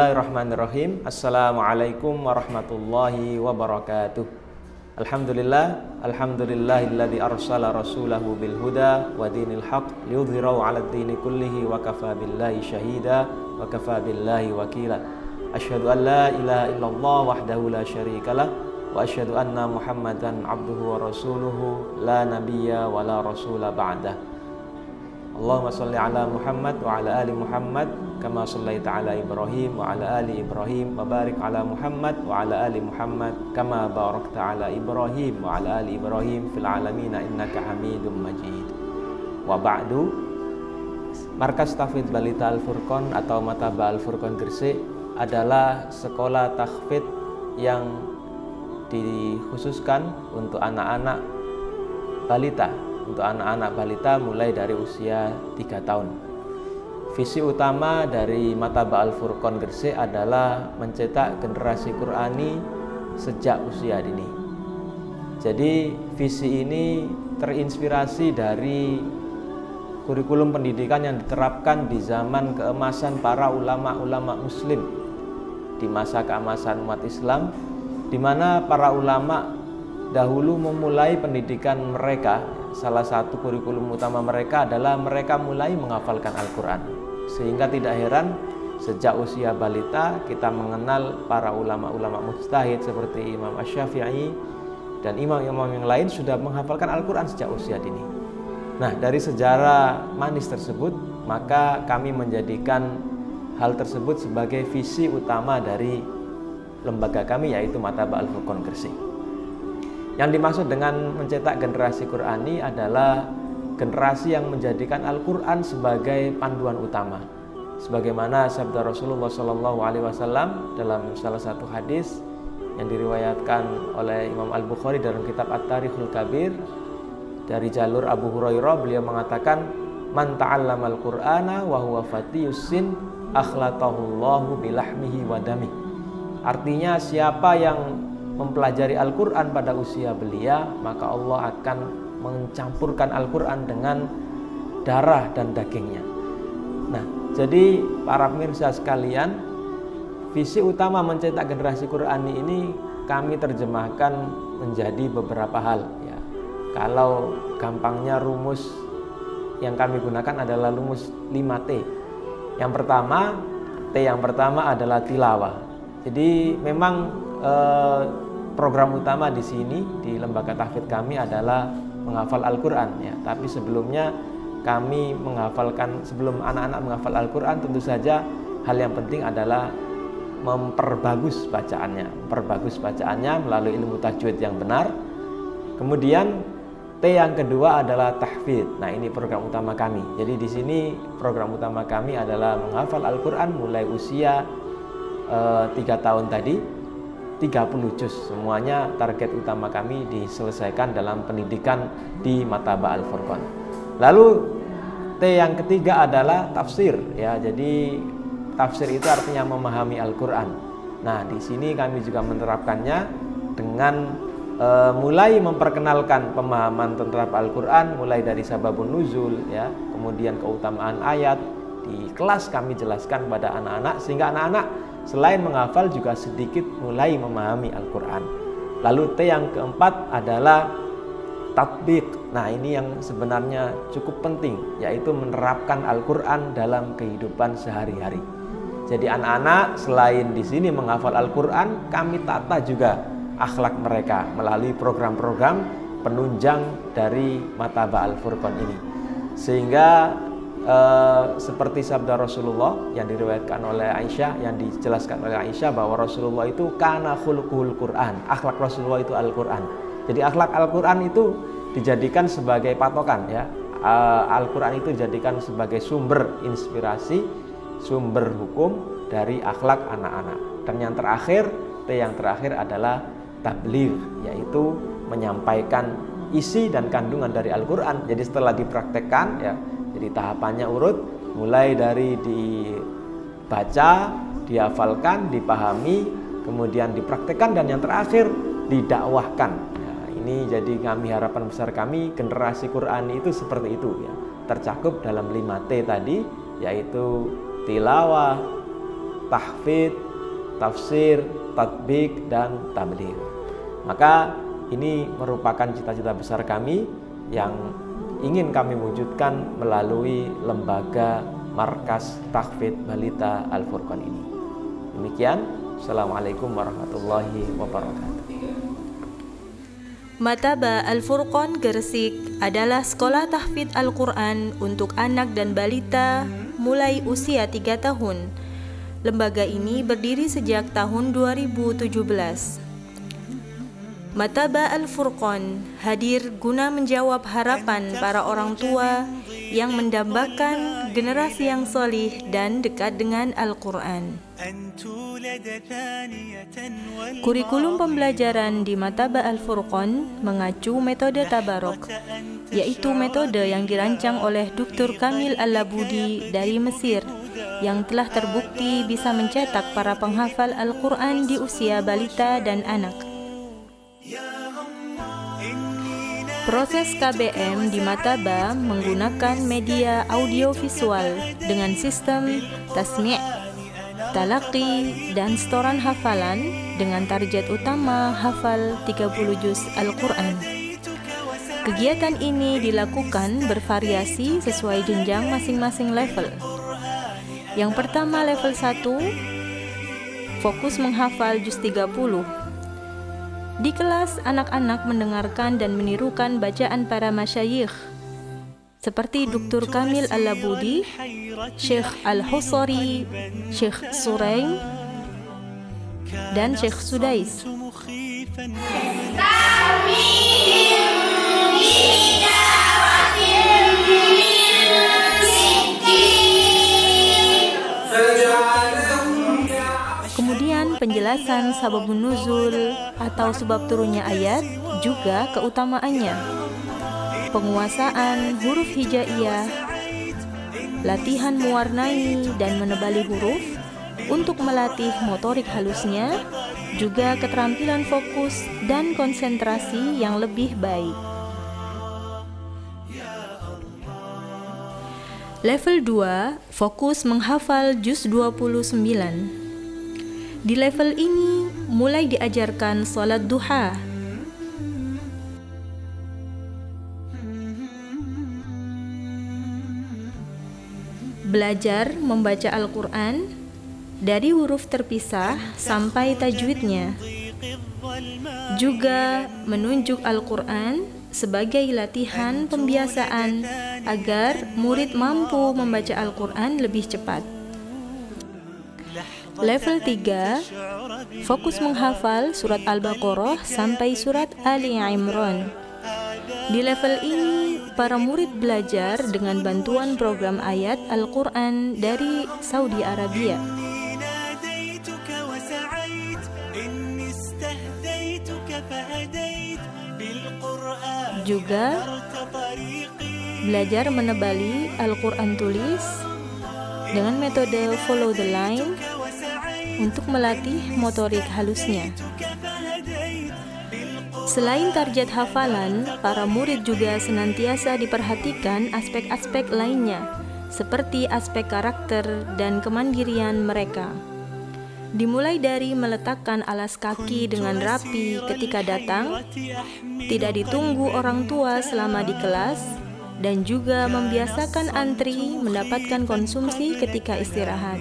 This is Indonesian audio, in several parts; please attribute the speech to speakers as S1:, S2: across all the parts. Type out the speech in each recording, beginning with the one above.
S1: Bismillahirrahmanirrahim. Assalamualaikum warahmatullahi wabarakatuh. Alhamdulillahilladzi arsala rasulahu bil huda wa dinil haq liyudhhirahu 'alad dini kullihi wa kafaa billahi syahida wa kafaa billahi wakila. Asyhadu an la ilaha illallah wahdahu la syarikalah wa asyhadu anna Muhammadan 'abduhu wa rasuluhu la nabiyya wa la rasula ba'dah. Allahumma shalli ala Muhammad wa ala ali Muhammad kama shallaita ala Ibrahim wa ala ali Ibrahim wa barik ala Muhammad wa ala ali Muhammad kama barakta ala Ibrahim wa ala ali Ibrahim fil alamin innaka Hamidum Majid. Wa ba'du. Markas Tahfidz Balita Al-Furqan atau Mataba Al-Furqan Gresik adalah sekolah tahfidz yang dikhususkan untuk anak-anak balita, mulai dari usia 3 tahun. Visi utama dari Mataba Al-Furqan Gresik adalah mencetak generasi Qur'ani sejak usia dini. Jadi visi ini terinspirasi dari kurikulum pendidikan yang diterapkan di zaman keemasan para ulama-ulama muslim di masa keemasan umat Islam, di mana para ulama dahulu memulai pendidikan mereka. Salah satu kurikulum utama mereka adalah mereka mulai menghafalkan Al-Quran. Sehingga tidak heran sejak usia balita kita mengenal para ulama-ulama mujtahid seperti Imam Asy-Syafi'i dan imam-imam yang lain sudah menghafalkan Al-Quran sejak usia dini. Nah, dari sejarah manis tersebut, maka kami menjadikan hal tersebut sebagai visi utama dari lembaga kami, yaitu Mataba Al-Furqan Gresik. Yang dimaksud dengan mencetak generasi Qur'ani adalah generasi yang menjadikan Al-Quran sebagai panduan utama. Sebagaimana sabda Rasulullah SAW dalam salah satu hadis yang diriwayatkan oleh Imam Al-Bukhari dalam kitab At-Tarikhul Kabir dari jalur Abu Hurairah, beliau mengatakan, "Man ta'allamal Qur'ana wa huwa fatiyus sin akhlaqahullahu bilahmihi wa damih." Artinya, siapa yang mempelajari Al-Quran pada usia belia, maka Allah akan mencampurkan Al-Quran dengan darah dan dagingnya. Nah, jadi para pemirsa sekalian, visi utama mencetak generasi Qur'ani ini kami terjemahkan menjadi beberapa hal. Ya. Kalau gampangnya rumus yang kami gunakan adalah rumus 5T. Yang pertama adalah tilawah. Jadi memang program utama di sini di lembaga tahfidz kami adalah menghafal Al-Quran, ya. Tapi sebelumnya kami sebelum anak-anak menghafal Al-Quran, tentu saja hal yang penting adalah memperbagus bacaannya melalui ilmu tajwid yang benar. Kemudian T yang kedua adalah tahfidz. Nah, ini program utama kami. Jadi di sini program utama kami adalah menghafal Al-Quran mulai usia 3 tahun tadi. 30 juz, semuanya target utama kami diselesaikan dalam pendidikan di Mataba Al-Furqan. Lalu T yang ketiga adalah tafsir, ya. Jadi tafsir itu artinya memahami Al-Quran. Nah, di sini kami juga menerapkannya dengan mulai memperkenalkan pemahaman tentang Al-Quran, mulai dari sababun nuzul, ya, kemudian keutamaan ayat. Di kelas kami jelaskan pada anak-anak sehingga anak-anak selain menghafal juga sedikit mulai memahami Al-Quran. Lalu T yang keempat adalah tatbiq. Nah, ini yang sebenarnya cukup penting, yaitu menerapkan Al-Quran dalam kehidupan sehari-hari. Jadi anak-anak selain di sini menghafal Al-Quran, kami tata juga akhlak mereka melalui program-program penunjang dari Mataba Al-Furqan ini. Sehingga seperti sabda Rasulullah yang diriwayatkan oleh Aisyah, yang dijelaskan oleh Aisyah bahwa Rasulullah itu kana khuluquhul Quran, akhlak Rasulullah itu Al-Quran. Jadi akhlak Al-Quran itu dijadikan sebagai patokan, ya. Al-Quran itu dijadikan sebagai sumber inspirasi, sumber hukum dari akhlak anak-anak. Dan yang terakhir, T yang terakhir adalah tabligh, yaitu menyampaikan isi dan kandungan dari Al-Quran. Jadi setelah dipraktekkan, ya. Jadi tahapannya urut, mulai dari dibaca, dihafalkan, dipahami, kemudian dipraktekkan, dan yang terakhir didakwahkan. Nah, ini jadi harapan besar kami generasi Qur'ani itu seperti itu, ya. Tercakup dalam 5T tadi, yaitu tilawah, tahfidz, tafsir, tatbik, dan tabligh. Maka ini merupakan cita-cita besar kami yang ingin kami wujudkan melalui lembaga Markas Tahfidz Balita Al-Furqan ini. Demikian, Assalamualaikum warahmatullahi wabarakatuh.
S2: Mataba Al-Furqan Gresik adalah sekolah tahfidz Al-Quran untuk anak dan balita mulai usia 3 tahun. Lembaga ini berdiri sejak tahun 2017. Mataba Al-Furqan hadir guna menjawab harapan para orang tua yang mendambakan generasi yang solih dan dekat dengan Al-Quran. Kurikulum pembelajaran di Mataba Al-Furqan mengacu metode Tabarok, yaitu metode yang dirancang oleh Dr. Kamil Al-Labudi dari Mesir, yang telah terbukti bisa mencetak para penghafal Al-Quran di usia balita dan anak. Proses KBM di Mataba menggunakan media audiovisual dengan sistem tasmi', talaqi, dan setoran hafalan dengan target utama hafal 30 juz Al-Quran. Kegiatan ini dilakukan bervariasi sesuai jenjang masing-masing level. Yang pertama level 1, fokus menghafal juz 30. Di kelas, anak-anak mendengarkan dan menirukan bacaan para masyayikh seperti Dr. Kamil Al-Labudi, Syekh Al-Husari, Syekh Suraim, dan Syekh Sudais. Kemudian penjelasan sababun nuzul atau sebab turunnya ayat, juga keutamaannya, penguasaan huruf hijaiyah, latihan mewarnai dan menebali huruf untuk melatih motorik halusnya, juga keterampilan fokus dan konsentrasi yang lebih baik. Level 2, fokus menghafal juz 29. Di level ini mulai diajarkan sholat duha, belajar membaca Al-Quran dari huruf terpisah sampai tajwidnya, juga menunjuk Al-Quran sebagai latihan pembiasaan agar murid mampu membaca Al-Quran lebih cepat. Level 3, fokus menghafal surat Al-Baqarah sampai surat Ali Imran. Di level ini, para murid belajar dengan bantuan program ayat Al-Quran dari Saudi Arabia. Juga belajar menebali Al-Quran tulis dengan metode follow the line untuk melatih motorik halusnya. Selain target hafalan, para murid juga senantiasa diperhatikan aspek-aspek lainnya, seperti aspek karakter dan kemandirian mereka. Dimulai dari meletakkan alas kaki dengan rapi ketika datang, tidak ditunggu orang tua selama di kelas, dan juga membiasakan antri mendapatkan konsumsi ketika istirahat.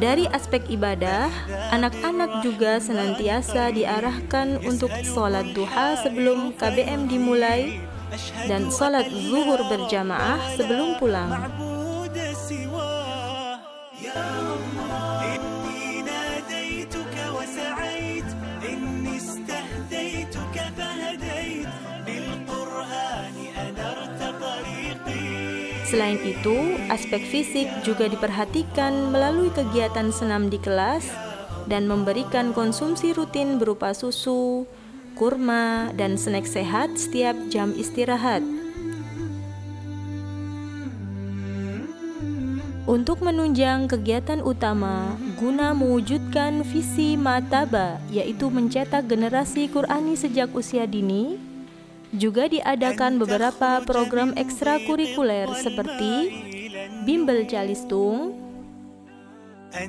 S2: Dari aspek ibadah, anak-anak juga senantiasa diarahkan untuk sholat duha sebelum KBM dimulai dan sholat zuhur berjamaah sebelum pulang. Selain itu, aspek fisik juga diperhatikan melalui kegiatan senam di kelas dan memberikan konsumsi rutin berupa susu, kurma, dan snack sehat setiap jam istirahat. Untuk menunjang kegiatan utama guna mewujudkan visi Mataba, yaitu mencetak generasi Qurani sejak usia dini, juga diadakan beberapa program ekstrakurikuler seperti Bimbel Calistung,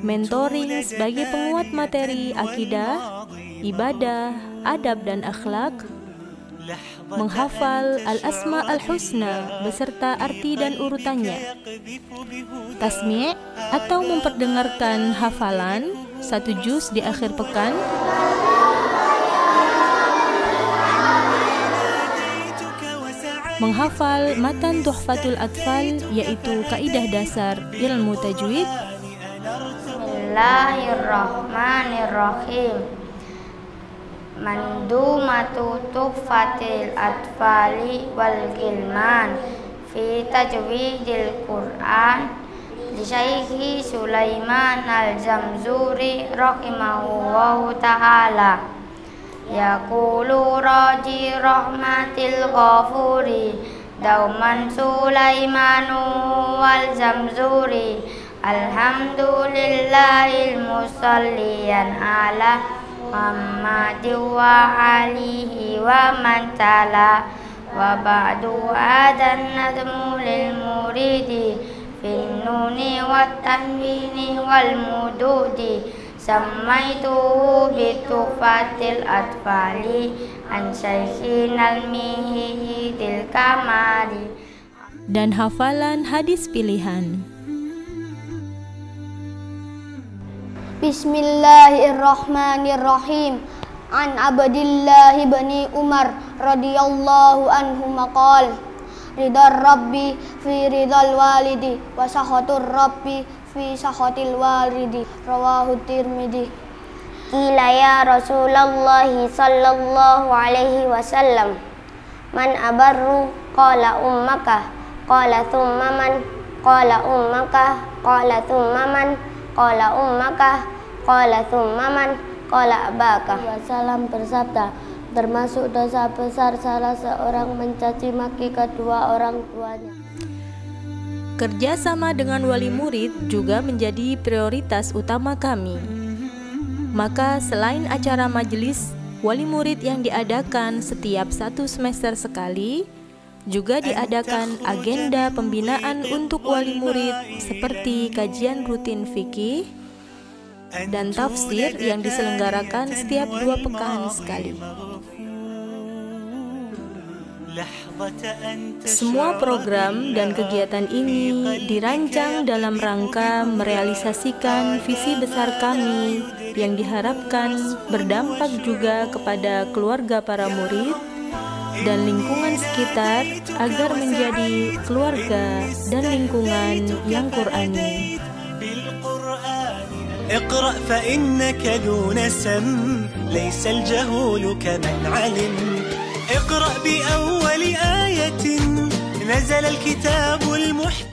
S2: mentoring sebagai penguat materi akidah, ibadah, adab dan akhlak, menghafal Al-Asma Al-Husna beserta arti dan urutannya, tasmi' atau memperdengarkan hafalan 1 juz di akhir pekan, menghafal matan Tuhfatul Atfal yaitu kaidah dasar ilmu tajwid.
S3: Bismillahirrahmanirrahim. Mandumatu Tuhfatil Atfali wal Gilman fi tajwidil Qur'an li Syaikhi Sulaiman Al-Jamzuri rahimahullahu ta'ala. Yaqulu raji rahmatil ghafuri dauman Sulaimanu wal Jamzuri alhamdulillahil musalliyan ala Muhammadin wa alihi wa man tala wa ba'du adan nadmu lil muridi fin nuni wat tanwini wal mududi sammaituhu bi Tuhfatil Atfali an syaikhinal mihidil kamali.
S2: Dan hafalan hadis pilihan.
S4: Bismillahirrahmanirrahim. An Abdillah bin Umar radhiyallahu anhu maqal ridar rabbi fi ridal walidi wa sakhatur rabbi fi sakhatil walidi rawahu Tirmidzi.
S3: Qila ya Rasulullah sallallahu alaihi wasallam man abarru qala ummaka qala thumma man qala ummaka qala thumma man qala ummaka qala thumma man qala abaka.
S4: Wasallam bersabda, termasuk dosa besar salah seorang mencaci maki kedua orang tuanya.
S2: Kerjasama dengan wali murid juga menjadi prioritas utama kami. Maka selain acara majelis wali murid yang diadakan setiap 1 semester sekali, juga diadakan agenda pembinaan untuk wali murid seperti kajian rutin fikih dan tafsir yang diselenggarakan setiap 2 pekan sekali. Semua program dan kegiatan ini dirancang dalam rangka merealisasikan visi besar kami yang diharapkan berdampak juga kepada keluarga para murid dan lingkungan sekitar agar menjadi keluarga dan lingkungan yang Qur'ani.
S5: اقرأ فإنك دون سم ليس الجهول كمن علم اقرأ بأول آية نزل الكتاب المحكم